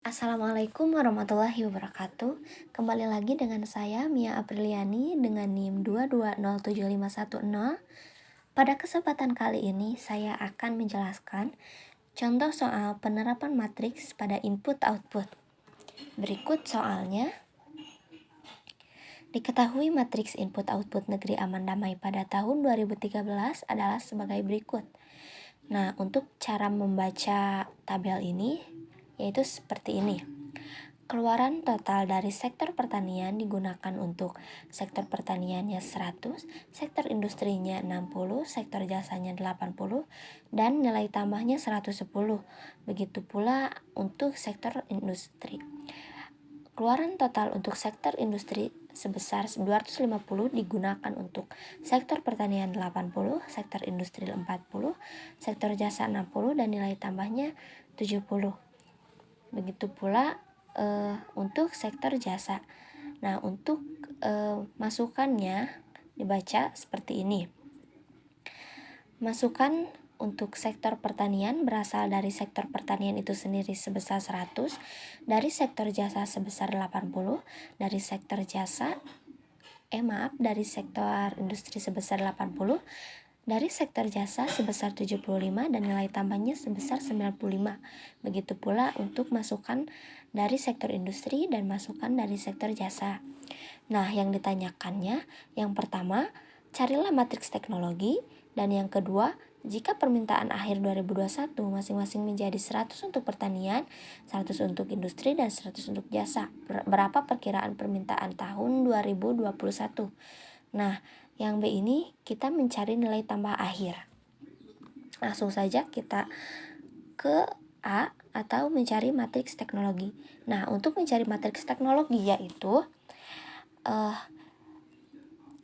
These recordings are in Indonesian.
Assalamualaikum warahmatullahi wabarakatuh. Kembali lagi dengan saya Mia Apriliani dengan NIM 2207510. Pada kesempatan kali ini saya akan menjelaskan contoh soal penerapan matriks pada input-output. Berikut soalnya. Diketahui matriks input-output negeri aman damai pada tahun 2013 adalah sebagai berikut. Nah, untuk cara membaca tabel ini yaitu seperti ini. Keluaran total dari sektor pertanian digunakan untuk sektor pertaniannya 100, sektor industrinya 60, sektor jasanya 80, dan nilai tambahnya 110. Begitu pula untuk sektor industri. Keluaran total untuk sektor industri sebesar 250 digunakan untuk sektor pertanian 80, sektor industri 40, sektor jasa 60, dan nilai tambahnya 70. Begitu pula untuk sektor jasa. Nah, untuk masukannya dibaca seperti ini. Masukan untuk sektor pertanian berasal dari sektor pertanian itu sendiri sebesar 100, dari sektor jasa sebesar 80, dari sektor dari sektor industri sebesar 80, dari sektor jasa sebesar 75, dan nilai tambahnya sebesar 95. Begitu pula untuk masukan dari sektor industri dan masukan dari sektor jasa. Nah, yang ditanyakannya, yang pertama, carilah matriks teknologi, dan yang kedua, jika permintaan akhir 2021 masing-masing menjadi 100 untuk pertanian, 100 untuk industri, dan 100 untuk jasa, berapa perkiraan permintaan tahun 2021? Nah, yang B ini kita mencari nilai tambah akhir. Langsung saja kita ke A atau mencari matriks teknologi. Nah, untuk mencari matriks teknologi yaitu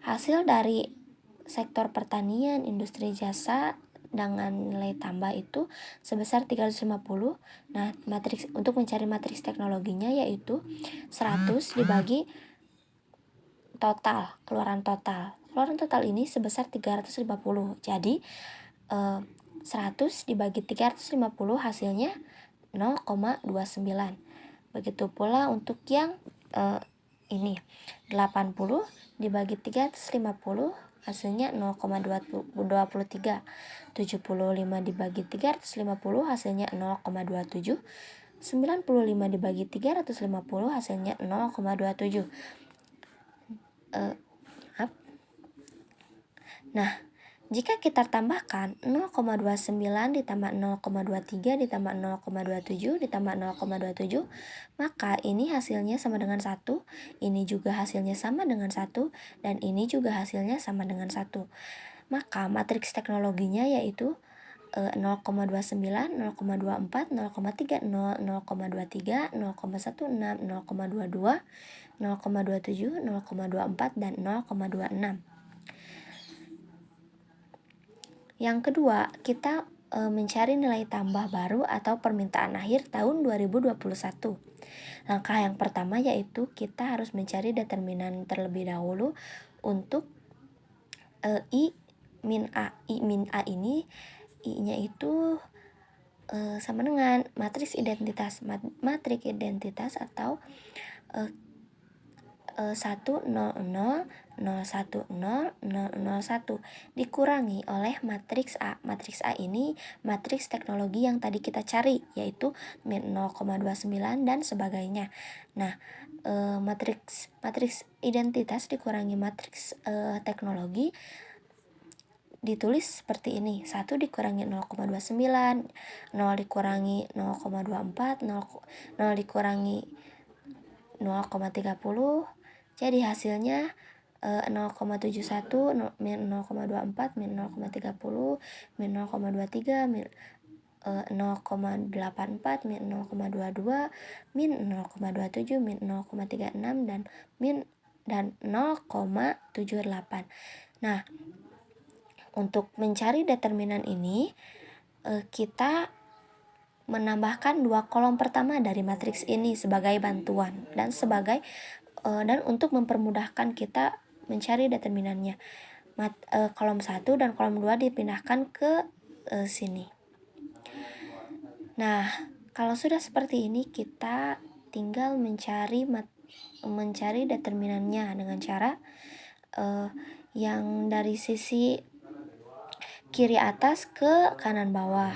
hasil dari sektor pertanian, industri jasa dengan nilai tambah itu sebesar 350. Nah, untuk mencari matriks teknologinya yaitu 100 dibagi total, keluaran total. Keluaran total ini sebesar 350. Jadi 100 dibagi 350 hasilnya 0,29. Begitu pula untuk yang ini 80 dibagi 350 hasilnya 0,23. 75 dibagi 350 hasilnya 0,27. 95 dibagi 350 hasilnya 0,27. Nah, jika kita tambahkan 0,29 ditambah 0,23 ditambah 0,27 ditambah 0,27, maka ini hasilnya sama dengan 1, ini juga hasilnya sama dengan 1, dan ini juga hasilnya sama dengan 1. Maka matriks teknologinya yaitu 0,29, 0,24, 0,30, 0,23, 0,16, 0,22, 0,27, 0,24, dan 0,26. Yang kedua, kita mencari nilai tambah baru atau permintaan akhir tahun 2021. Langkah yang pertama yaitu kita harus mencari determinan terlebih dahulu untuk I min A. I min A ini, I-nya itu sama dengan matriks identitas. Matriks identitas atau 1000001 dikurangi oleh matriks A. Matriks A ini matriks teknologi yang tadi kita cari, yaitu min 0,29 dan sebagainya. Nah, matriks identitas dikurangi matriks teknologi ditulis seperti ini. 1 dikurangi 0,29, 0 dikurangi 0,24, 0 dikurangi 0,30. Jadi hasilnya 0,71 min 0,24 min 0,30 min 0,23 min 0,84 min 0,22 min 0,27 min 0,36 dan 0,78. Nah, untuk mencari determinan ini kita menambahkan 2 kolom pertama dari matriks ini sebagai bantuan dan untuk mempermudahkan kita mencari determinannya. Kolom 1 dan kolom 2 dipindahkan ke sini. Nah, Kalau sudah seperti ini, kita tinggal mencari determinannya dengan cara yang dari sisi kiri atas ke kanan bawah.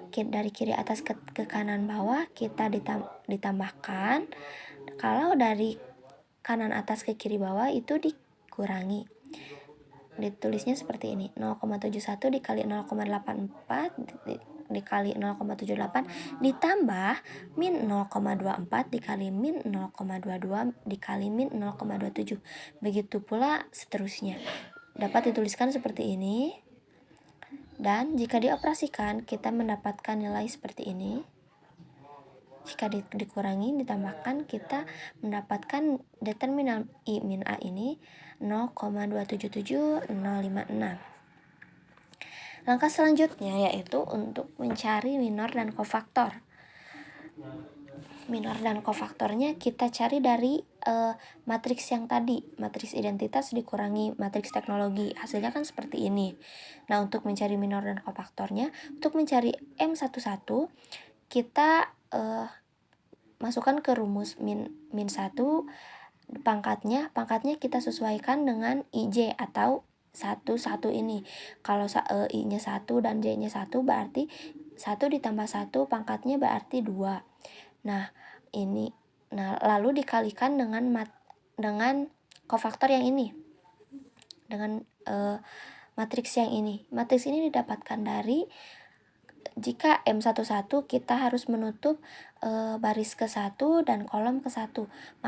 Dari kiri atas ke kanan bawah kita ditambahkan. Kalau dari kanan atas ke kiri bawah itu dikurangi. Ditulisnya seperti ini, 0,71 dikali 0,84 dikali 0,78 ditambah min 0,24 dikali min 0,22 dikali min 0,27. Begitu pula seterusnya. Dapat dituliskan seperti ini. Dan jika dioperasikan, kita mendapatkan nilai seperti ini. Jika dikurangi, ditambahkan, kita mendapatkan determinan I min A ini 0,277056. Langkah selanjutnya yaitu untuk mencari minor dan kofaktor. Minor dan kofaktornya kita cari dari matriks yang tadi, matriks identitas dikurangi matriks teknologi. Hasilnya kan seperti ini. Nah, untuk mencari minor dan kofaktornya, untuk mencari M11 kita masukkan ke rumus min 1, pangkatnya kita sesuaikan dengan IJ atau 1 ini. Kalau I-nya 1 dan J-nya 1 berarti 1 ditambah 1 pangkatnya berarti 2. Nah, lalu dikalikan dengan kofaktor yang ini. Dengan matriks yang ini. Matriks ini didapatkan dari jika M11 kita harus menutup baris ke-1 dan kolom ke-1.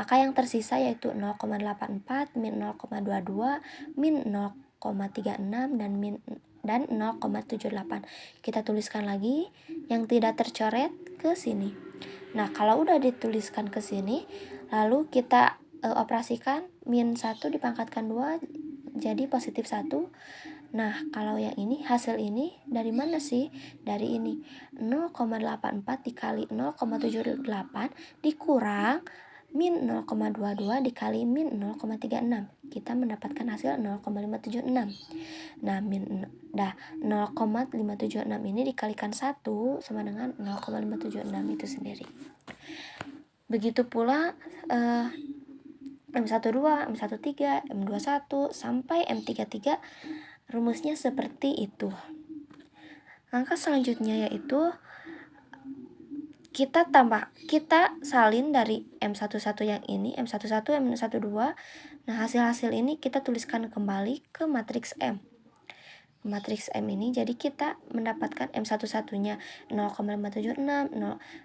Maka yang tersisa yaitu 0,84 min 0,22 min 0,36 dan 0,78. Kita tuliskan lagi yang tidak tercoret ke sini. Nah, kalau udah dituliskan ke sini, lalu kita operasikan, min 1 dipangkatkan 2 jadi positif 1. Nah, kalau yang ini, hasil ini dari mana sih? Dari ini, 0,84 dikali 0,78 dikurang min 0,22 dikali min 0,36. Kita mendapatkan hasil 0,576. Nah, 0,576 ini dikalikan 1 sama dengan 0,576 itu sendiri. Begitu pula M12, M13, M21 sampai M33 rumusnya seperti itu. Langkah selanjutnya yaitu kita salin dari M11 yang ini, M11, M12. Nah, hasil-hasil ini kita tuliskan kembali ke matriks M. Matriks M ini, jadi kita mendapatkan M11-nya 0,576,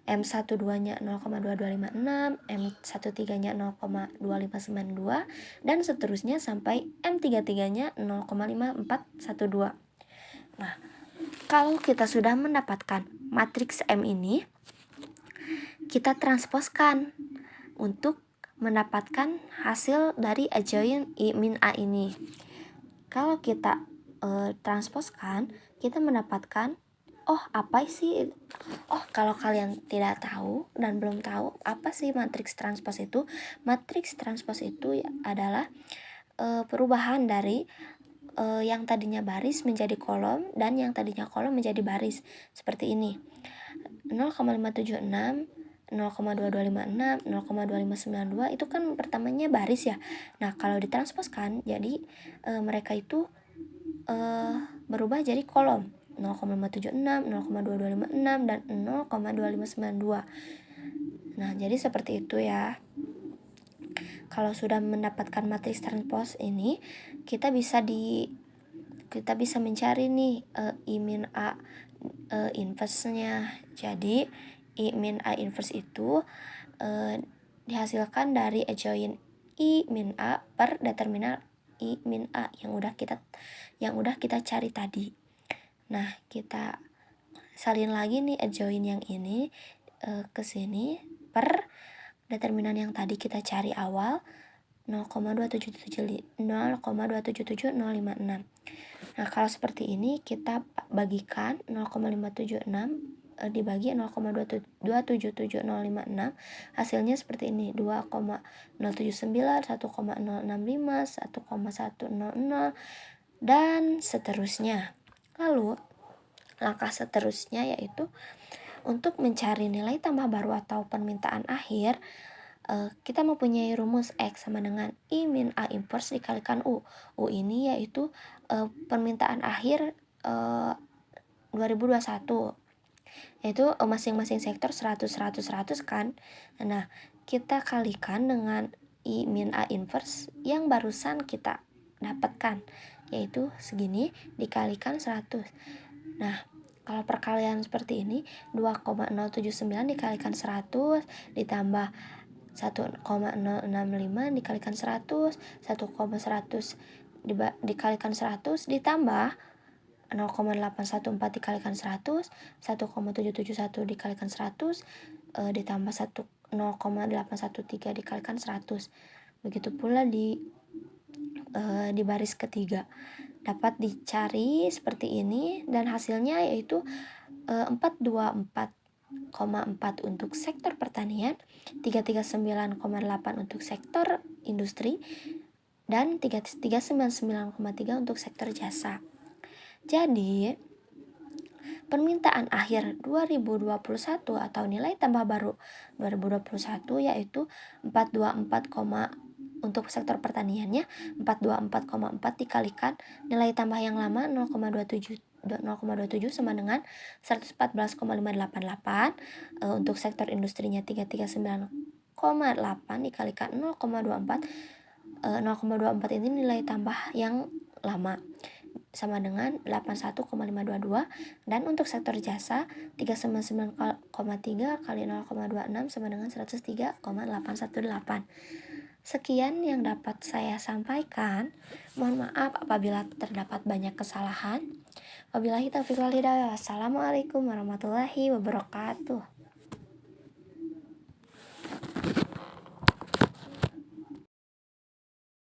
M12-nya 0,2256, M13-nya 0,2592, dan seterusnya sampai M33-nya 0,5412. Nah, kalau kita sudah mendapatkan matriks M ini, kita transposkan untuk mendapatkan hasil dari adjoint I min A ini. Kalau kita transposkan, kita mendapatkan kalau kalian tidak tahu dan belum tahu apa sih matriks transpos itu, adalah perubahan dari yang tadinya baris menjadi kolom dan yang tadinya kolom menjadi baris. Seperti ini, 0,576, 0,2256, 0,2592 itu kan pertamanya baris ya. Nah, kalau ditransposkan jadi mereka itu berubah jadi kolom, 0,576, 0,2256 dan 0,2592. Nah, jadi seperti itu ya. Kalau sudah mendapatkan matriks transpos ini, kita bisa mencari nih I min A inverse-nya. Jadi I min A inverse itu dihasilkan dari adjoint I min A per determinal I min A yang udah kita cari tadi. Nah, kita salin lagi nih adjoint yang ini ke sini per determinan yang tadi kita cari awal 0,27756. Nah, kalau seperti ini kita bagikan 0,576 dibagi 0,277056, hasilnya seperti ini, 2,079, 1,065, 1,100 dan seterusnya. Lalu langkah seterusnya yaitu Untuk mencari nilai tambah baru atau permintaan akhir, kita mempunyai rumus X sama dengan I min A inverse dikalikan U. U ini yaitu permintaan akhir 2021, yaitu masing-masing sektor 100 100 100 kan. Nah, kita kalikan dengan I min A inverse yang barusan kita dapatkan, yaitu segini dikalikan 100. Nah, kalau perkalian seperti ini, 2,079 dikalikan 100 ditambah 1,065 dikalikan 100, 1,100 dikalikan 100 ditambah 0,814 dikalikan 100, 1,771 dikalikan 100, ditambah 0,813 dikalikan 100. Begitu pula di baris ketiga. Dapat dicari seperti ini dan hasilnya yaitu 424,4 untuk sektor pertanian, 339,8 untuk sektor industri, dan 399,3 untuk sektor jasa. Jadi, permintaan akhir 2021 atau nilai tambah baru 2021 yaitu 424, untuk sektor pertaniannya 424,4 dikalikan nilai tambah yang lama 0,27 sama dengan 114,588. Untuk sektor industrinya 339,8 dikalikan 0,24. 0,24 ini nilai tambah yang lama sama dengan 81,522, dan untuk sektor jasa 399,3 kali 0,26 sama dengan 103,818. Sekian yang dapat saya sampaikan. Mohon maaf apabila terdapat banyak kesalahan. Wabillahi taufiq wal hidayah. Wassalamualaikum warahmatullahi wabarakatuh.